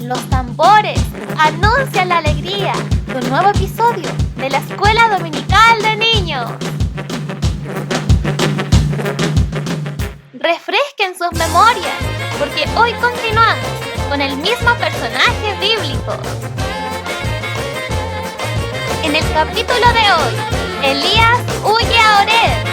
los tambores, anuncia la alegría de un nuevo episodio de la Escuela Dominical de Niños. Refresquen sus memorias, porque hoy continuamos con el mismo personaje bíblico. En el capítulo de hoy, Elías huye a Oreb.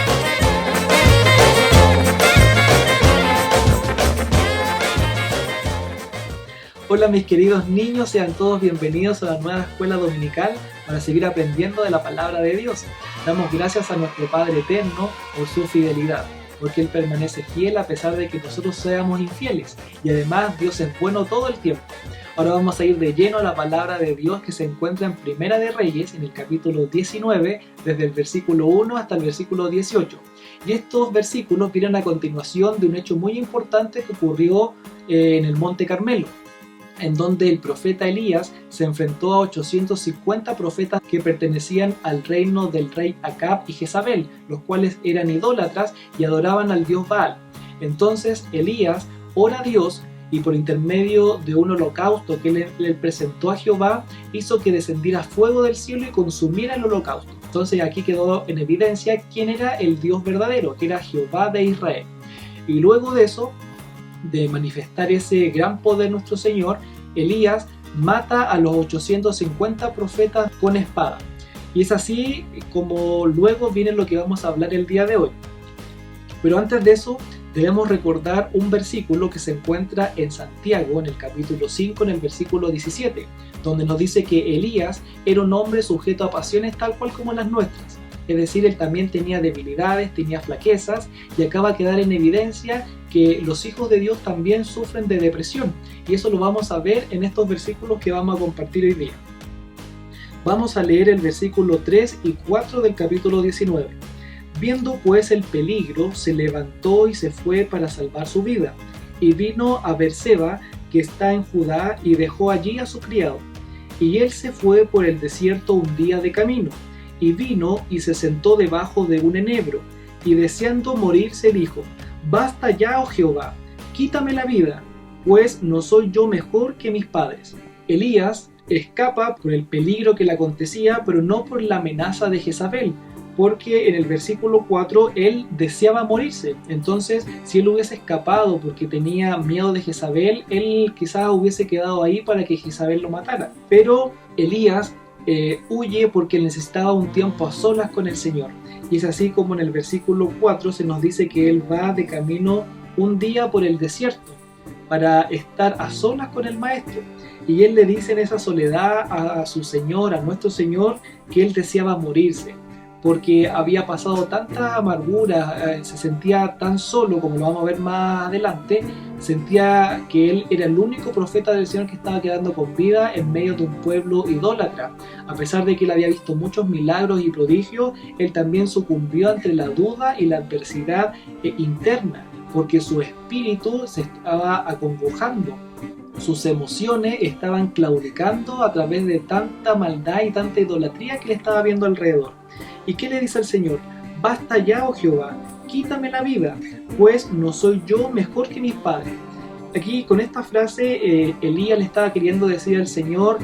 Hola mis queridos niños, sean todos bienvenidos a la nueva escuela dominical para seguir aprendiendo de la palabra de Dios. Damos gracias a nuestro Padre Eterno por su fidelidad, porque Él permanece fiel a pesar de que nosotros seamos infieles, y además Dios es bueno todo el tiempo. Ahora vamos a ir de lleno a la palabra de Dios que se encuentra en Primera de Reyes, en el capítulo 19, desde el versículo 1 hasta el versículo 18. Y estos versículos vienen a continuación de un hecho muy importante que ocurrió en el Monte Carmelo, en donde el profeta Elías se enfrentó a 850 profetas que pertenecían al reino del rey Acab y Jezabel, los cuales eran idólatras y adoraban al dios Baal. Entonces Elías ora a Dios y por intermedio de un holocausto que le presentó a Jehová, hizo que descendiera fuego del cielo y consumiera el holocausto. Entonces aquí quedó en evidencia quién era el Dios verdadero, que era Jehová de Israel. Y luego de eso, de manifestar ese gran poder nuestro Señor, Elías mata a los 850 profetas con espada. Y es así como luego viene lo que vamos a hablar el día de hoy. Pero antes de eso, debemos recordar un versículo que se encuentra en Santiago, en el capítulo 5, en el versículo 17, donde nos dice que Elías era un hombre sujeto a pasiones tal cual como las nuestras. Es decir, él también tenía debilidades, tenía flaquezas, y acaba de quedar en evidencia que los hijos de Dios también sufren de depresión, y eso lo vamos a ver en estos versículos que vamos a compartir hoy día. Vamos a leer el versículo 3 y 4 del capítulo 19. Viendo pues el peligro, se levantó y se fue para salvar su vida, y vino a Berseba, que está en Judá, y dejó allí a su criado. Y él se fue por el desierto un día de camino, y vino y se sentó debajo de un enebro, y deseando morirse dijo: Basta ya, oh Jehová, quítame la vida, pues no soy yo mejor que mis padres. Elías escapa por el peligro que le acontecía, pero no por la amenaza de Jezabel, porque en el versículo 4 él deseaba morirse. Entonces, si él hubiese escapado porque tenía miedo de Jezabel, él quizás hubiese quedado ahí para que Jezabel lo matara. Pero Elías huye porque necesitaba un tiempo a solas con el Señor. Y es así como en el versículo 4 se nos dice que él va de camino un día por el desierto para estar a solas con el Maestro. Y él le dice en esa soledad a su Señor, a nuestro Señor, que él deseaba morirse, porque había pasado tanta amargura, se sentía tan solo, como lo vamos a ver más adelante. Sentía que él era el único profeta del Señor que estaba quedando con vida en medio de un pueblo idólatra. A pesar de que él había visto muchos milagros y prodigios, él también sucumbió ante la duda y la adversidad interna, porque su espíritu se estaba acongojando. Sus emociones estaban claudicando a través de tanta maldad y tanta idolatría que le estaba viendo alrededor. ¿Y qué le dice el Señor? Basta ya, oh Jehová, quítame la vida, pues no soy yo mejor que mis padres. Aquí con esta frase Elías le estaba queriendo decir al Señor: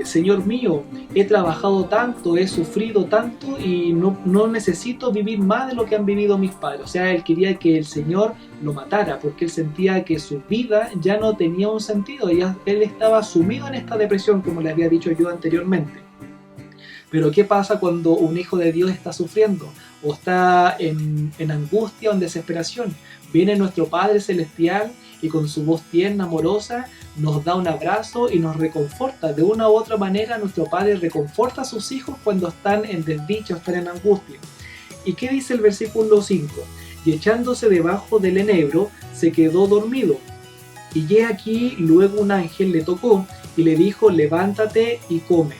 Señor mío, he trabajado tanto, he sufrido tanto y no necesito vivir más de lo que han vivido mis padres. O sea, él quería que el Señor lo matara porque él sentía que su vida ya no tenía un sentido, y él estaba sumido en esta depresión, como le había dicho yo anteriormente. Pero ¿qué pasa cuando un hijo de Dios está sufriendo o está en angustia o en desesperación? Viene nuestro Padre Celestial y con su voz tierna, amorosa, nos da un abrazo y nos reconforta. De una u otra manera, nuestro Padre reconforta a sus hijos cuando están en desdicha o están en angustia. ¿Y qué dice el versículo 5? Y echándose debajo del enebro, se quedó dormido. Y he aquí, luego un ángel le tocó y le dijo: levántate y come.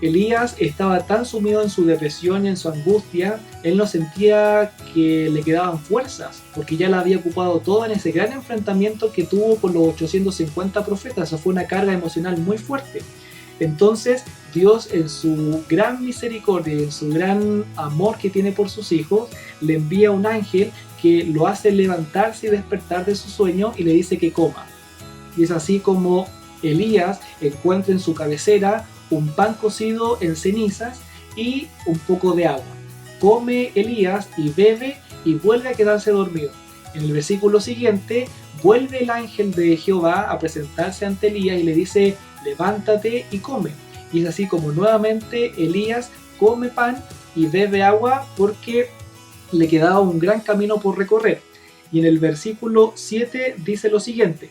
Elías estaba tan sumido en su depresión y en su angustia, él no sentía que le quedaban fuerzas, porque ya la había ocupado toda en ese gran enfrentamiento que tuvo con los 850 profetas. Eso fue una carga emocional muy fuerte. Entonces Dios, en su gran misericordia y en su gran amor que tiene por sus hijos, le envía un ángel que lo hace levantarse y despertar de su sueño y le dice que coma. Y es así como Elías encuentra en su cabecera un pan cocido en cenizas y un poco de agua. Come Elías y bebe y vuelve a quedarse dormido. En el versículo siguiente vuelve el ángel de Jehová a presentarse ante Elías y le dice: levántate y come. Y es así como nuevamente Elías come pan y bebe agua porque le quedaba un gran camino por recorrer. Y en el versículo 7 dice lo siguiente: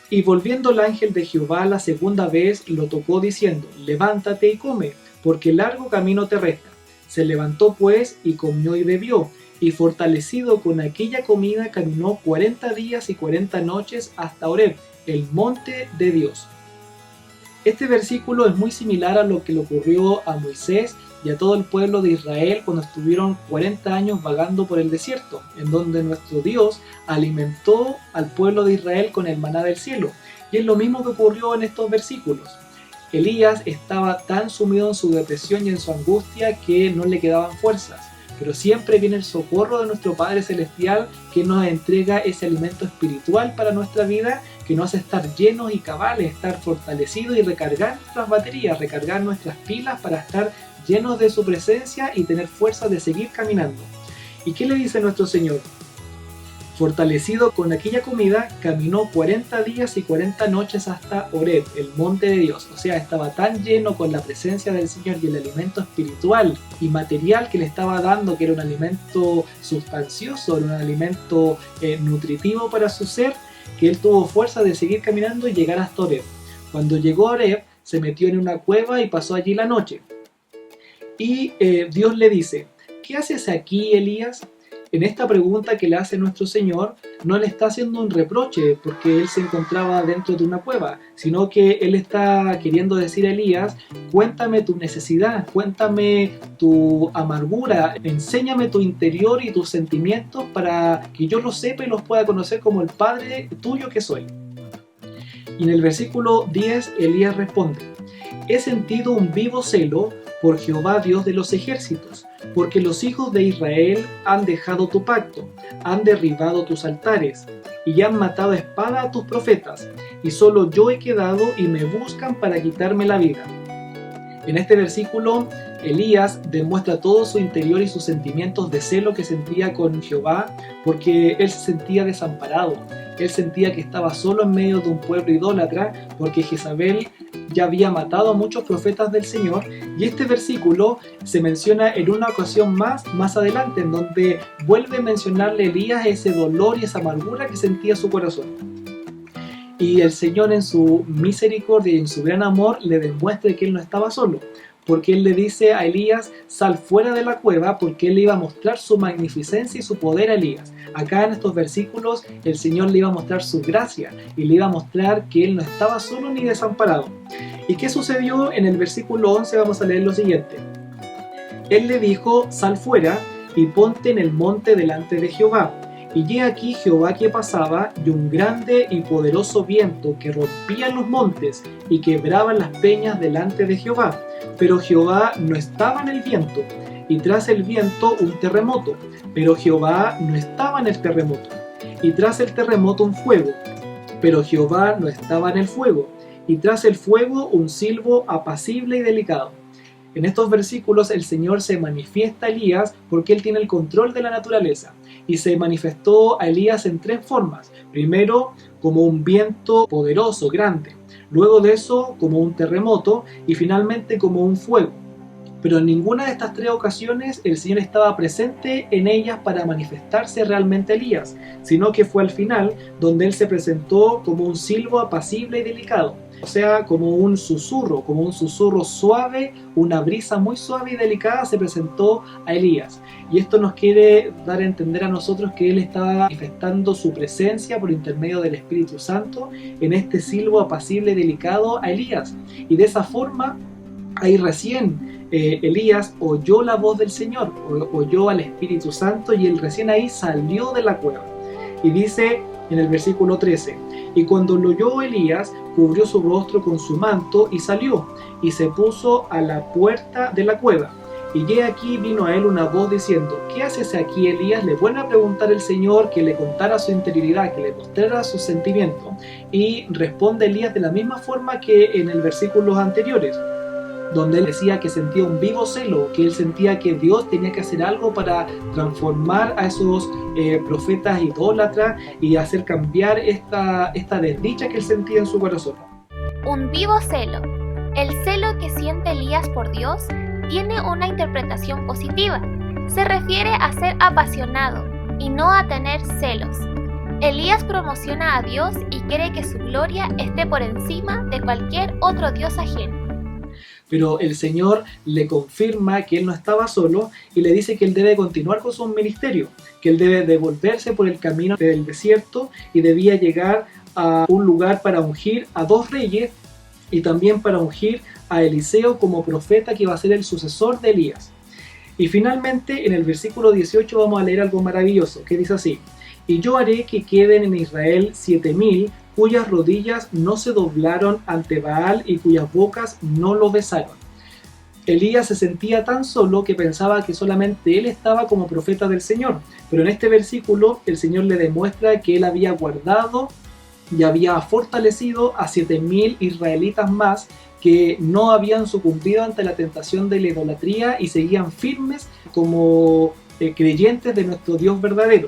y volviendo el ángel de Jehová la segunda vez lo tocó diciendo: levántate y come, porque largo camino te resta. Se levantó pues y comió y bebió, y fortalecido con aquella comida caminó 40 días y 40 noches hasta Horeb, el monte de Dios. Este versículo es muy similar a lo que le ocurrió a Moisés y a todo el pueblo de Israel cuando estuvieron 40 años vagando por el desierto, en donde nuestro Dios alimentó al pueblo de Israel con el maná del cielo. Y es lo mismo que ocurrió en estos versículos. Elías estaba tan sumido en su depresión y en su angustia que no le quedaban fuerzas. Pero siempre viene el socorro de nuestro Padre Celestial, que nos entrega ese alimento espiritual para nuestra vida, que nos hace estar llenos y cabales, estar fortalecidos y recargar nuestras baterías, recargar nuestras pilas para estar llenos de su presencia y tener fuerza de seguir caminando. ¿Y qué le dice nuestro Señor? Fortalecido con aquella comida, caminó 40 días y 40 noches hasta Horeb, el monte de Dios. O sea, estaba tan lleno con la presencia del Señor y el alimento espiritual y material que le estaba dando, que era un alimento sustancioso, era un alimento nutritivo para su ser, que él tuvo fuerza de seguir caminando y llegar hasta Horeb. Cuando llegó a Horeb, se metió en una cueva y pasó allí la noche. Y Dios le dice: ¿qué haces aquí, Elías? En esta pregunta que le hace nuestro Señor, no le está haciendo un reproche porque él se encontraba dentro de una cueva, sino que él está queriendo decir a Elías: cuéntame tu necesidad, cuéntame tu amargura, enséñame tu interior y tus sentimientos para que yo los sepa y los pueda conocer como el Padre tuyo que soy. Y en el versículo 10 Elías responde: he sentido un vivo celo por Jehová Dios de los ejércitos, porque los hijos de Israel han dejado tu pacto, han derribado tus altares, y han matado a espada a tus profetas, y solo yo he quedado y me buscan para quitarme la vida. En este versículo, Elías demuestra todo su interior y sus sentimientos de celo que sentía con Jehová, porque él se sentía desamparado. Él sentía que estaba solo en medio de un pueblo idólatra, porque Jezabel ya había matado a muchos profetas del Señor, y este versículo se menciona en una ocasión más adelante, en donde vuelve a mencionarle a Elías ese dolor y esa amargura que sentía su corazón. Y el Señor, en su misericordia y en su gran amor, le demuestra que él no estaba solo, porque él le dice a Elías: sal fuera de la cueva, porque él le iba a mostrar su magnificencia y su poder a Elías. Acá en estos versículos el Señor le iba a mostrar su gracia y le iba a mostrar que él no estaba solo ni desamparado. ¿Y qué sucedió? En el versículo 11 vamos a leer lo siguiente: él le dijo: sal fuera y ponte en el monte delante de Jehová. Y he aquí Jehová que pasaba, y un grande y poderoso viento que rompía los montes y quebraba las peñas delante de Jehová. Pero Jehová no estaba en el viento, y tras el viento un terremoto. Pero Jehová no estaba en el terremoto, y tras el terremoto un fuego. Pero Jehová no estaba en el fuego, y tras el fuego un silbo apacible y delicado. En estos versículos el Señor se manifiesta a Elías porque él tiene el control de la naturaleza, y se manifestó a Elías en tres formas. Primero, como un viento poderoso, grande. Luego de eso, como un terremoto, y finalmente como un fuego. Pero en ninguna de estas tres ocasiones el Señor estaba presente en ellas para manifestarse realmente a Elías, sino que fue al final donde él se presentó como un silbo apacible y delicado. O sea, como un susurro suave, una brisa muy suave y delicada se presentó a Elías. Y esto nos quiere dar a entender a nosotros que él estaba manifestando su presencia por intermedio del Espíritu Santo en este silbo apacible y delicado a Elías. Y de esa forma, ahí recién Elías oyó la voz del Señor, oyó al Espíritu Santo, y él recién ahí salió de la cueva. Y dice en el versículo 13: y cuando lo oyó Elías, cubrió su rostro con su manto y salió, y se puso a la puerta de la cueva. Y he aquí vino a él una voz diciendo: ¿qué haces aquí, Elías? Le vuelve a preguntar el Señor que le contara su interioridad, que le mostrara sus sentimientos. Y responde Elías de la misma forma que en el versículos anteriores, donde él decía que sentía un vivo celo, que él sentía que Dios tenía que hacer algo para transformar a esos profetas idólatras y hacer cambiar esta desdicha que él sentía en su corazón. Un vivo celo. El celo que siente Elías por Dios tiene una interpretación positiva. Se refiere a ser apasionado y no a tener celos. Elías promociona a Dios y quiere que su gloria esté por encima de cualquier otro Dios ajeno. Pero el Señor le confirma que él no estaba solo y le dice que él debe continuar con su ministerio, que él debe devolverse por el camino del desierto y debía llegar a un lugar para ungir a 2 reyes y también para ungir a Eliseo como profeta que iba a ser el sucesor de Elías. Y finalmente en el versículo 18 vamos a leer algo maravilloso que dice así: y yo haré que queden en Israel 7,000 cuyas rodillas no se doblaron ante Baal y cuyas bocas no lo besaron. Elías se sentía tan solo que pensaba que solamente él estaba como profeta del Señor, pero en este versículo el Señor le demuestra que él había guardado y había fortalecido a 7,000 israelitas más que no habían sucumbido ante la tentación de la idolatría y seguían firmes como creyentes de nuestro Dios verdadero.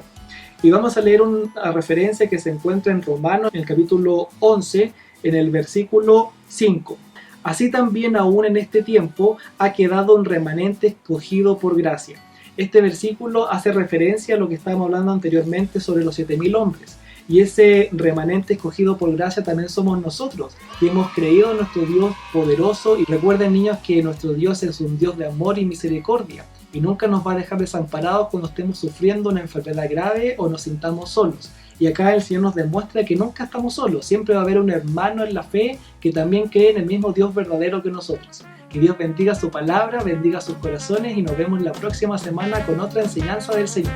Y vamos a leer una referencia que se encuentra en Romanos, en el capítulo 11, en el versículo 5. Así también aún en este tiempo ha quedado un remanente escogido por gracia. Este versículo hace referencia a lo que estábamos hablando anteriormente sobre los 7,000 hombres. Y ese remanente escogido por gracia también somos nosotros, que hemos creído en nuestro Dios poderoso. Y recuerden, niños, que nuestro Dios es un Dios de amor y misericordia. Y nunca nos va a dejar desamparados cuando estemos sufriendo una enfermedad grave o nos sintamos solos. Y acá el Señor nos demuestra que nunca estamos solos. Siempre va a haber un hermano en la fe que también cree en el mismo Dios verdadero que nosotros. Que Dios bendiga su palabra, bendiga sus corazones y nos vemos la próxima semana con otra enseñanza del Señor.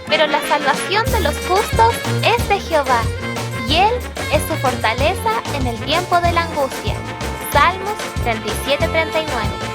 Pero la salvación de los justos es de Jehová, y Él es su fortaleza en el tiempo de la angustia. Salmos 37:39.